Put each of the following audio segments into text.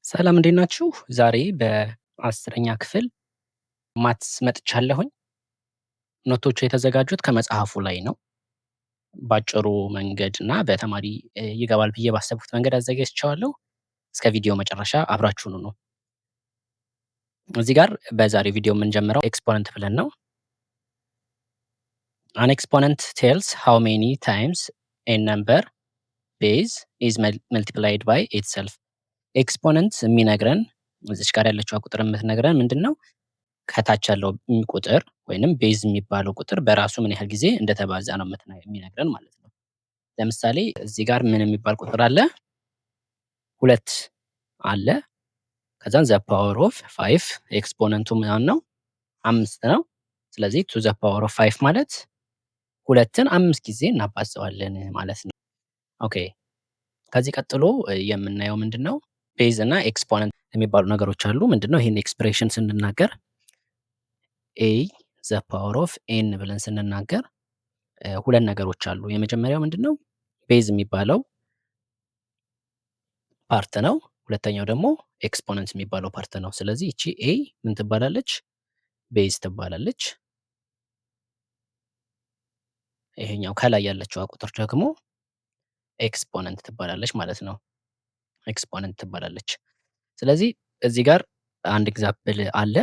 ሰላም እንዴት ናችሁ? ዛሬ በ10ኛ ክፍል ማትስ መጥቻለሁኝ። ኖቶቹ የተዘጋጁት ከመጽሐፉ ላይ ነው። በአጭሩ መንገድ እና በተማሪ ይገባል ብዬ ባሰብኩት መንገድ አዘጋጅቼዋለሁ። እስከ ቪዲዮ መጨረሻ አብራችሁን ሁኑ። እዚህ ጋር በዛሬው ቪዲዮ የምንጀምረው ኤክስፖነንት ብለን ነው። አን ኤክስፖነንት ቴልስ ሃው ሜኒ ታይምስ ኤ ነምበር ቤዝ ኢዝ መልቲፕላይድ ባይ ኢትሰልፍ። ኤክስፖነንት የሚነግረን እዚች ጋር ያለችዋ ቁጥር የምትነግረን ምንድን ነው? ከታች ያለው ቁጥር ወይንም ቤዝ የሚባለው ቁጥር በራሱ ምን ያህል ጊዜ እንደተባዛ ነው የሚነግረን ማለት ነው። ለምሳሌ እዚህ ጋር ምን የሚባል ቁጥር አለ? 2 አለ። ከዛን ዘ ፓወር ኦፍ 5 ኤክስፖነንቱ ማን ነው? 5 ነው። ስለዚህ ቱ ዘ ፓወር ኦፍ 5 ማለት 2ን 5 ጊዜ እናባዛዋለን ማለት ነው። ኦኬ ከዚህ ቀጥሎ የምናየው ምንድነው? ቤዝ እና ኤክስፖነንት የሚባሉ ነገሮች አሉ። ምንድነው? ይህን ኤክስፕሬሽን ስንናገር ኤ ዘ ፓወር ኦፍ ኤን ብለን ስንናገር ሁለት ነገሮች አሉ። የመጀመሪያው ምንድነው? ቤዝ የሚባለው ፓርት ነው። ሁለተኛው ደግሞ ኤክስፖነንት የሚባለው ፓርት ነው። ስለዚህ እቺ ኤ ምን ትባላለች? ቤዝ ትባላለች። ይሄኛው ከላይ ያለችው ቁጥር ደግሞ ኤክስፖነንት ትባላለች ማለት ነው። ኤክስፖነንት ትባላለች። ስለዚህ እዚህ ጋር አንድ ኤግዛምፕል አለ።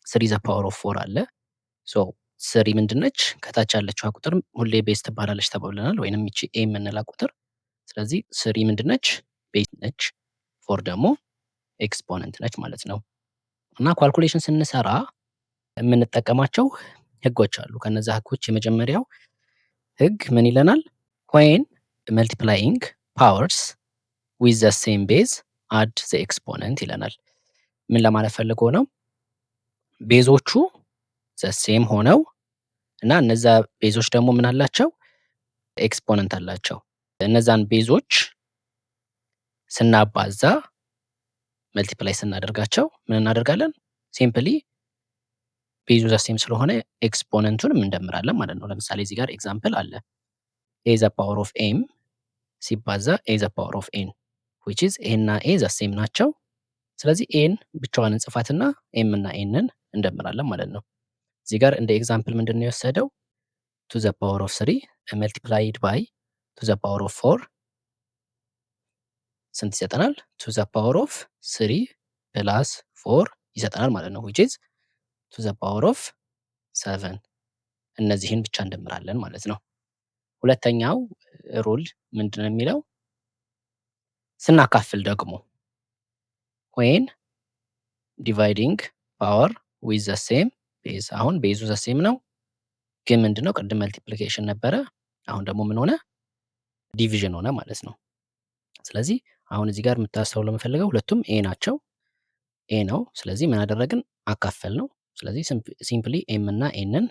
3 ዘ ፓወር ኦፍ 4 አለ። ሶ ስሪ ምንድነች? ከታች ያለችዋ ቁጥር ሁሌ ቤዝ ትባላለች ተባብለናል፣ ወይንም ይቺ ኤ የምንላት ቁጥር። ስለዚህ ስሪ ምንድነች? ቤዝ ነች። ፎር ደግሞ ኤክስፖነንት ነች ማለት ነው። እና ካልኩሌሽን ስንሰራ የምንጠቀማቸው ህጎች አሉ። ከነዛ ህጎች የመጀመሪያው ህግ ምን ይለናል? ዌን መልቲፕላይንግ ፓወርስ ዊዝ ዘ ሴም ቤዝ አድ ዘ ኤክስፖነንት ይለናል። ምን ለማለት ፈልጎ ነው? ቤዞቹ ዘሴም ሆነው እና እነዛ ቤዞች ደግሞ ምን አላቸው? ኤክስፖነንት አላቸው። እነዛን ቤዞች ስናባዛ መልቲፕላይ ስናደርጋቸው ምን እናደርጋለን? ሲምፕሊ ቤዙ ዘሴም ስለሆነ ኤክስፖነንቱንም እንደምራለን ማለት ነው። ለምሳሌ እዚህ ጋር ኤግዛምፕል አለ። ኤ ዘ ፓወር ኦፍ ኤም ሲባዛ ኤ ዘ ፓወር ኦፍ ኤን which is ኤ እና ኤ ዘሴም ናቸው። ስለዚህ ኤን ብቻዋን እንጽፋትና ኤም እና ኤንን እንደምራለን ማለት ነው። እዚህ ጋር እንደ ኤግዛምፕል ምንድን ነው የወሰደው? ቱ ዘ ፓወር ኦፍ 3 መልቲፕላይድ ባይ ቱ ዘ ፓወር ኦፍ 4 ስንት ይሰጠናል? ቱ ዘ ፓወር ኦፍ 3 ፕላስ 4 ይሰጠናል ማለት ነው which is ቱ ዘ ፓወር ኦፍ 7። እነዚህን ብቻ እንደምራለን ማለት ነው። ሁለተኛው ሩል ምንድን ነው የሚለው? ስናካፍል ደግሞ ዌን ዲቫይዲንግ ፓወር ዊዝ ዘ ሴም ቤዝ። አሁን ቤዙ ዘ ሴም ነው፣ ግን ምንድነው? ቅድም መልቲፕሊኬሽን ነበረ፣ አሁን ደግሞ ምን ሆነ? ዲቪዥን ሆነ ማለት ነው። ስለዚህ አሁን እዚህ ጋር የምታስተውለው የምፈልገው ሁለቱም ኤ ናቸው፣ ኤ ነው። ስለዚህ ምን አደረግን? አካፈል ነው። ስለዚህ ሲምፕሊ ኤም እና ኤንን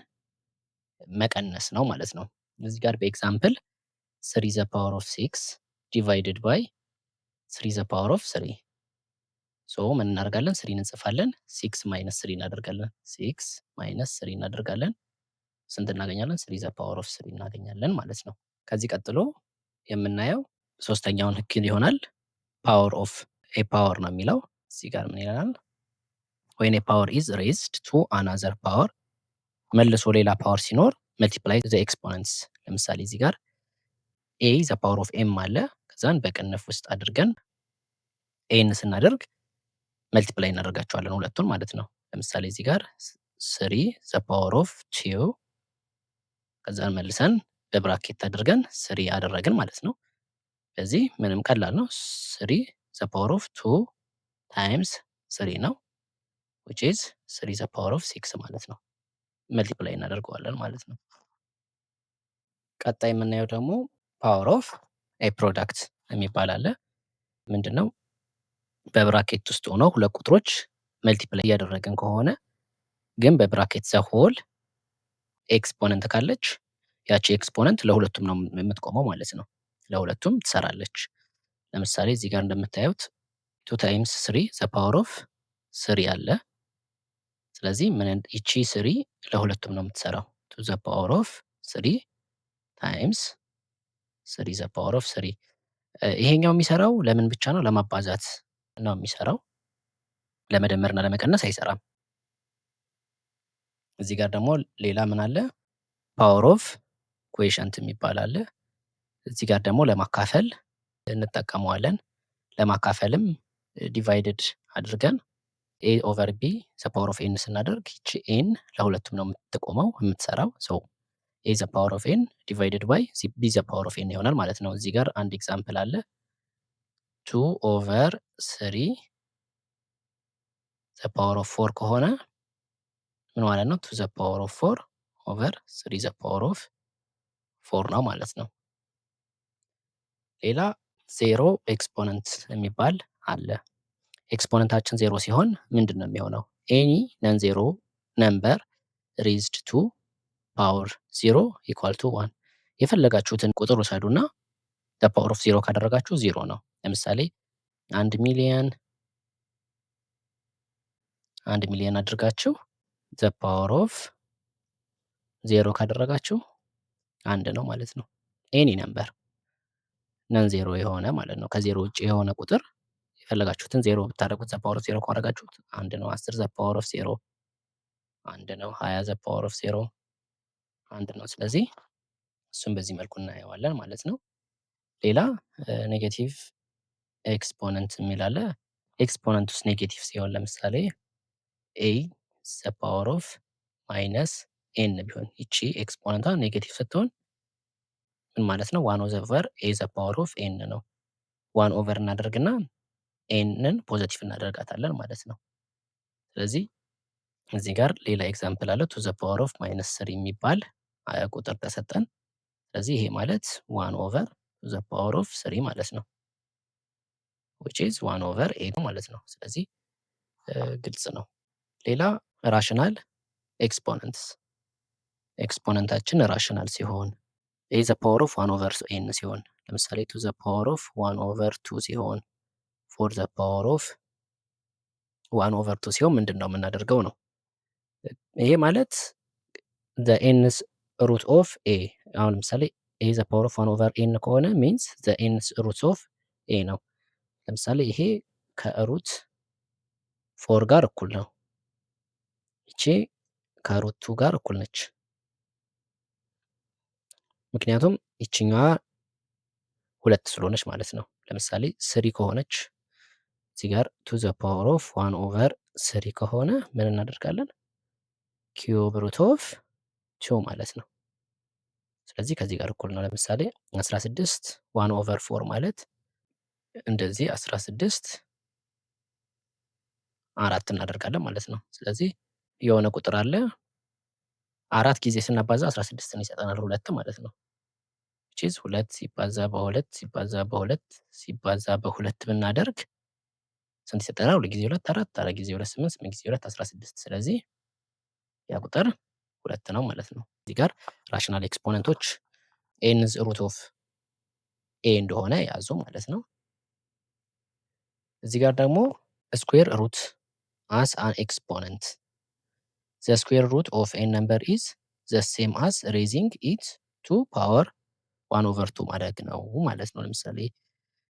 መቀነስ ነው ማለት ነው። እዚህ ጋር በኤግዛምፕል 3 ዘ ፓወር ኦፍ 6 ዲቫይድድ ባይ 3 ዘ ፓወር ኦፍ 3 ሶ ምን እናደርጋለን? 3 እንጽፋለን። 6 ማይነስ 3 እናደርጋለን። 6 ማይነስ 3 እናደርጋለን። ስንት እናገኛለን? 3 ዘ ፓወር ኦፍ 3 እናገኛለን ማለት ነው። ከዚህ ቀጥሎ የምናየው ሶስተኛውን ህግ ይሆናል። ፓወር ኦፍ ኤ ፓወር ነው የሚለው። እዚህ ጋር ምን ይላል? ዌን ኤ ፓወር ኢዝ ሬዝድ ቱ አናዘር ፓወር፣ መልሶ ሌላ ፓወር ሲኖር መልቲፕላይ ዘ ኤክስፖነንትስ። ለምሳሌ እዚህ ጋር ኤ ዘ ፓወር ኦፍ ኤም አለ። ከዛን በቅንፍ ውስጥ አድርገን ኤን ስናደርግ መልቲፕላይ እናደርጋቸዋለን ሁለቱን ማለት ነው። ለምሳሌ እዚህ ጋር 3 ዘ ፓወር ኦፍ 2 ከዛን መልሰን በብራኬት አድርገን 3 አደረግን ማለት ነው። ስለዚህ ምንም ቀላል ነው። 3 ዘ ፓወር ኦፍ 2 ታይምስ 3 ነው which is 3 ዘ ፓወር ኦፍ 6 ማለት ነው። መልቲፕላይ እናደርገዋለን ማለት ነው። ቀጣይ የምናየው ደግሞ ፓወር ኦፍ ኤ ፕሮዳክት የሚባል አለ። ምንድነው? በብራኬት ውስጥ ሆነው ሁለት ቁጥሮች መልቲፕላይ እያደረግን ከሆነ ግን በብራኬት ዘ ሆል ኤክስፖነንት ካለች ያቺ ኤክስፖነንት ለሁለቱም ነው የምትቆመው ማለት ነው። ለሁለቱም ትሰራለች። ለምሳሌ እዚህ ጋር እንደምታዩት 2 ታይምስ 3 ዘ ፓወር ኦፍ 3 አለ። ስለዚህ ምን ይቺ 3 ለሁለቱም ነው የምትሰራው። 2 ዘ ፓወር ኦፍ 3 ታይምስ 3 ዘ ፓወር ኦፍ 3። ይሄኛው የሚሰራው ለምን ብቻ ነው? ለማባዛት ነው የሚሰራው። ለመደመርና ለመቀነስ አይሰራም። እዚህ ጋር ደግሞ ሌላ ምን አለ? ፓወር ኦፍ ኩዌሸንት የሚባል አለ። እዚህ ጋር ደግሞ ለማካፈል እንጠቀመዋለን። ለማካፈልም ዲቫይድድ አድርገን ኤ ኦቨር ቢ ዘ ፓወር ኦፍ ኤን ስናደርግ ይቺ ኤን ለሁለቱም ነው የምትቆመው የምትሰራው። ሶ ኤ ዘ ፓወር ኦፍ ኤን ዲቫይድድ ባይ ቢ ዘ ፓወር ኦፍ ኤን ይሆናል ማለት ነው። እዚህ ጋር አንድ ኤግዛምፕል አለ። 2 ኦቨር 3 ዘ ፓወር ኦፍ 4 ከሆነ ምን ማለት ነው? 2 ዘ ፓወር ኦፍ 4 ኦቨር 3 ዘ ፓወር ኦፍ 4 ነው ማለት ነው። ሌላ ዜሮ ኤክስፖነንት የሚባል አለ። ኤክስፖነንታችን ዜሮ ሲሆን ምንድን ነው የሚሆነው? ኤኒ ነን ዜሮ ነምበር ሬዝድ ቱ ፓወር ዜሮ ኢኳል ቱ ዋን። የፈለጋችሁትን ቁጥር ውሰዱና ፓወር ኦፍ ዜሮ ካደረጋችሁ ዜሮ ነው። ለምሳሌ 1 ሚሊየን አድርጋችሁ ዘ ፓወር ኦፍ ዜሮ ካደረጋችሁ አንድ ነው ማለት ነው። ኤኒ ነምበር ነን ዜሮ የሆነ ማለት ነው። ከዜሮ ውጭ የሆነ ቁጥር የፈለጋችሁትን ዜሮ ብታደርጉት ዘ ፓወር ኦፍ ዜሮ ካደረጋችሁት አንድ ነው። 10 ዘ ፓወር ኦፍ ዜሮ አንድ ነው። 20 ዘ ፓወር ኦፍ ዜሮ አንድ ነው። ስለዚህ እሱን በዚህ መልኩ እናየዋለን ማለት ነው። ሌላ ኔጌቲቭ ኤክስፖነንት የሚል አለ። ኤክስፖነንት ውስጥ ኔጌቲቭ ሲሆን ለምሳሌ ኤ ዘ ፓወር ኦፍ ማይነስ ኤን ቢሆን ይቺ ኤክስፖነንቷ ኔጌቲቭ ስትሆን ምን ማለት ነው? ዋን ኦቨር ኤ ዘ ፓወር ኦፍ ኤን ነው። ዋን ኦቨር እናደርግና ኤንን ፖዘቲቭ እናደርጋታለን ማለት ነው። ስለዚህ እዚህ ጋር ሌላ ኤግዛምፕል አለ። ቱ ዘ ፓወር ኦፍ ማይነስ ስሪ የሚባል ቁጥር ተሰጠን። ስለዚህ ይሄ ማለት ዋን ኦቨር ቱ ዘ ፓወር ኦፍ ስሪ ማለት ነው። which is ዋን ኦቨር ኤት ማለት ነው። ስለዚህ ግልጽ ነው። ሌላ ራሽናል ኤክስፖነንትስ ኤክስፖነንታችን ራሽናል ሲሆን ኤ ዘ ፓወር ኦፍ ዋን ኦቨር ኤን ሲሆን ለምሳሌ ቱ ዘ ፓወር ኦፍ ዋን ኦቨር ቱ ሲሆን ፎር ዘ ፓወር ኦፍ ዋን ኦቨር ቱ ሲሆን ምንድን ነው የምናደርገው ነው? ይሄ ማለት ዘ ኤንስ ሩት ኦፍ ኤ አሁን ለምሳሌ ኤ ዘ ፓወር ኦፍ ዋን ኦቨር ኤን ከሆነ ሚንስ ዘ ኤንስ ሩት ኦፍ ኤ ነው። ለምሳሌ ይሄ ከሩት ፎር ጋር እኩል ነው። ይቺ ከሩት ቱ ጋር እኩል ነች። ምክንያቱም ይችኛዋ ሁለት ስለሆነች ማለት ነው። ለምሳሌ ስሪ ከሆነች እዚህ ጋር ቱ ዘ ፓወር ኦፍ ዋን ኦቨር ስሪ ከሆነ ምን እናደርጋለን? ኪዩብ ሩት ኦፍ ቱ ማለት ነው። ስለዚህ ከዚህ ጋር እኩል ነው። ለምሳሌ 16 ዋን ኦቨር ፎር ማለት እንደዚህ 16 አራት እናደርጋለን ማለት ነው። ስለዚህ የሆነ ቁጥር አለ አራት ጊዜ ስናባዛ 16ን ይሰጠናል ሁለት ማለት ነው። ቺዝ ሁለት ሲባዛ በሁለት ሲባዛ በሁለት ሲባዛ በሁለት ብናደርግ ስንት ይሰጠናል? ሁለት ጊዜ ሁለት አራት፣ አራት ጊዜ ሁለት ስምንት፣ ስምንት ጊዜ ሁለት 16። ስለዚህ ያ ቁጥር ሁለት ነው ማለት ነው። እዚህ ጋር ራሽናል ኤክስፖነንቶች ኤንዝ ሩት ኦፍ ኤ እንደሆነ ያዙ ማለት ነው። እዚህ ጋር ደግሞ ስኩዌር ሩት አስ አን ኤክስፖነንት ዘ ስኩዌር ሩት ኦፍ ኤን ነምበር ኢዝ ዘ ሴም አስ ሬዚንግ ኢት ቱ ፓወር ዋን ኦቨር ቱ ማድረግ ነው ማለት ነው። ለምሳሌ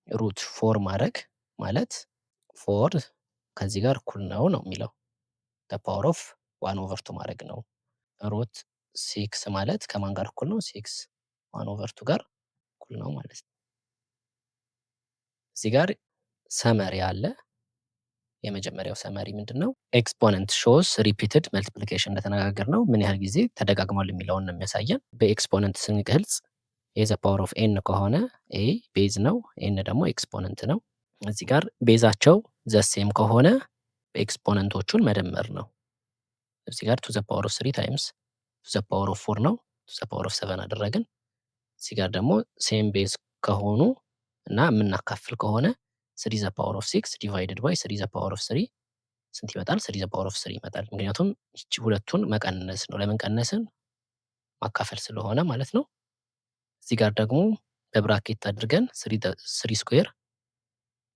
ሩት ፎር ማድረግ ማለት ፎር ከዚህ ጋር እኩል ነው ነው የሚለው ፓወር ኦፍ ዋን ኦቨር ቱ ማድረግ ነው። ሩት ሲክስ ማለት ከማን ጋር እኩል ነው? ሲክስ ዋን ኦቨር ቱ ጋር እኩል ነው ማለት ነው። እዚህ ጋር ሰመሪ አለ። የመጀመሪያው ሰመሪ ምንድን ነው? ኤክስፖነንት ሾስ ሪፒትድ መልቲፕሊኬሽን እንደተነጋገር ነው ምን ያህል ጊዜ ተደጋግሟል የሚለውን ነው የሚያሳየን። በኤክስፖነንት ስንገልጽ ኤ ዘ ፓወር ኦፍ ኤን ከሆነ ኤ ቤዝ ነው፣ ኤን ደግሞ ኤክስፖነንት ነው። እዚህ ጋር ቤዛቸው ዘሴም ከሆነ በኤክስፖነንቶቹን መደመር ነው። እዚህ ጋር ቱ ዘ ፓወር ኦፍ ስሪ ታይምስ ቱ ዘ ፓወር ኦፍ ፎር ነው፣ ቱ ዘ ፓወር ኦፍ ሰቨን አደረግን። እዚህ ጋር ደግሞ ሴም ቤዝ ከሆኑ እና የምናካፍል ከሆነ ስሪ ዘ ፓወር ኦፍ ሲክስ ዲቫይድድ ባይ ስሪ ዘ ፓወር ኦፍ ስሪ ስንት ይመጣል? ስሪ ዘ ፓወር ኦፍ ስሪ ይመጣል። ምክንያቱም ይቺ ሁለቱን መቀነስ ነው። ለምን ቀነስን? ማካፈል ስለሆነ ማለት ነው። እዚህ ጋር ደግሞ በብራኬት አድርገን ስሪ ስኩዌር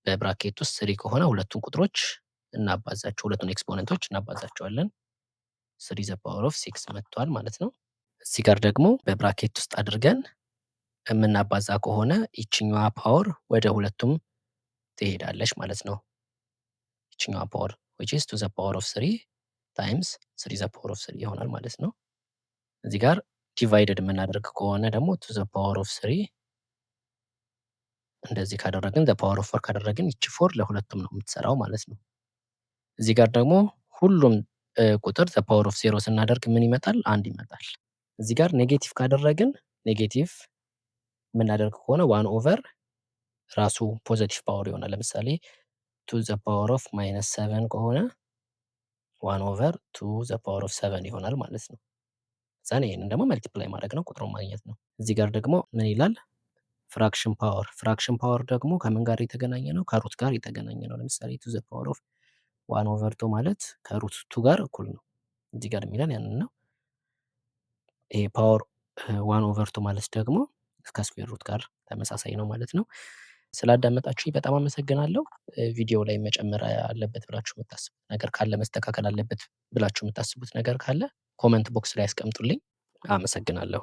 በብራኬት ውስጥ ስሪ ከሆነ ሁለቱን ቁጥሮች እናባዛቸው፣ ሁለቱን ኤክስፖነንቶች እናባዛቸዋለን። ስሪ ዘ ፓወር ኦፍ ሲክስ መጥቷል ማለት ነው። እዚህ ጋር ደግሞ በብራኬት ውስጥ አድርገን የምናባዛ ከሆነ ይችኛዋ ፓወር ወደ ሁለቱም ትሄዳለች ማለት ነው። ይችኛዋ ፓወር ዊች ኢዝ ቱ ዘ ፓወር ኦፍ 3 ታይምስ 3 ዘ ፓወር ኦፍ 3 ይሆናል ማለት ነው። እዚህ ጋር ዲቫይድድ የምናደርግ ከሆነ ደግሞ ቱ ዘ ፓወር ኦፍ 3 እንደዚህ ካደረግን ዘ ፓወር ኦፍ 4 ካደረግን ይቺ 4 ለሁለቱም ነው የምትሰራው ማለት ነው። እዚህ ጋር ደግሞ ሁሉም ቁጥር ዘ ፓወር ኦፍ 0 ስናደርግ ምን ይመጣል? 1 ይመጣል። እዚህ ጋር ኔጌቲቭ ካደረግን ኔጌቲቭ የምናደርግ ከሆነ 1 ኦቨር ራሱ ፖዘቲቭ ፓወር ይሆናል። ለምሳሌ ቱ ዘ ፓወር ኦፍ -7 ከሆነ 1 ኦቨር ቱ ዘ ፓወር ኦፍ 7 ይሆናል ማለት ነው። ከዛን ይሄንን ደግሞ መልቲፕላይ ማድረግ ነው፣ ቁጥሩን ማግኘት ነው። እዚህ ጋር ደግሞ ምን ይላል? ፍራክሽን ፓወር። ፍራክሽን ፓወር ደግሞ ከምን ጋር የተገናኘ ነው? ከሩት ጋር የተገናኘ ነው። ለምሳሌ ቱ ዘ ፓወር ኦፍ 1 ኦቨር 2 ማለት ከሩት 2 ጋር እኩል ነው። እዚህ ጋር የሚለን ያንን ነው። ይሄ ፓወር 1 ኦቨር 2 ማለት ደግሞ ከስኩዌር ሩት ጋር ተመሳሳይ ነው ማለት ነው። ስላዳመጣችሁኝ በጣም አመሰግናለሁ። ቪዲዮ ላይ መጨመር አለበት ብላችሁ የምታስቡት ነገር ካለ፣ መስተካከል አለበት ብላችሁ የምታስቡት ነገር ካለ ኮመንት ቦክስ ላይ አስቀምጡልኝ። አመሰግናለሁ።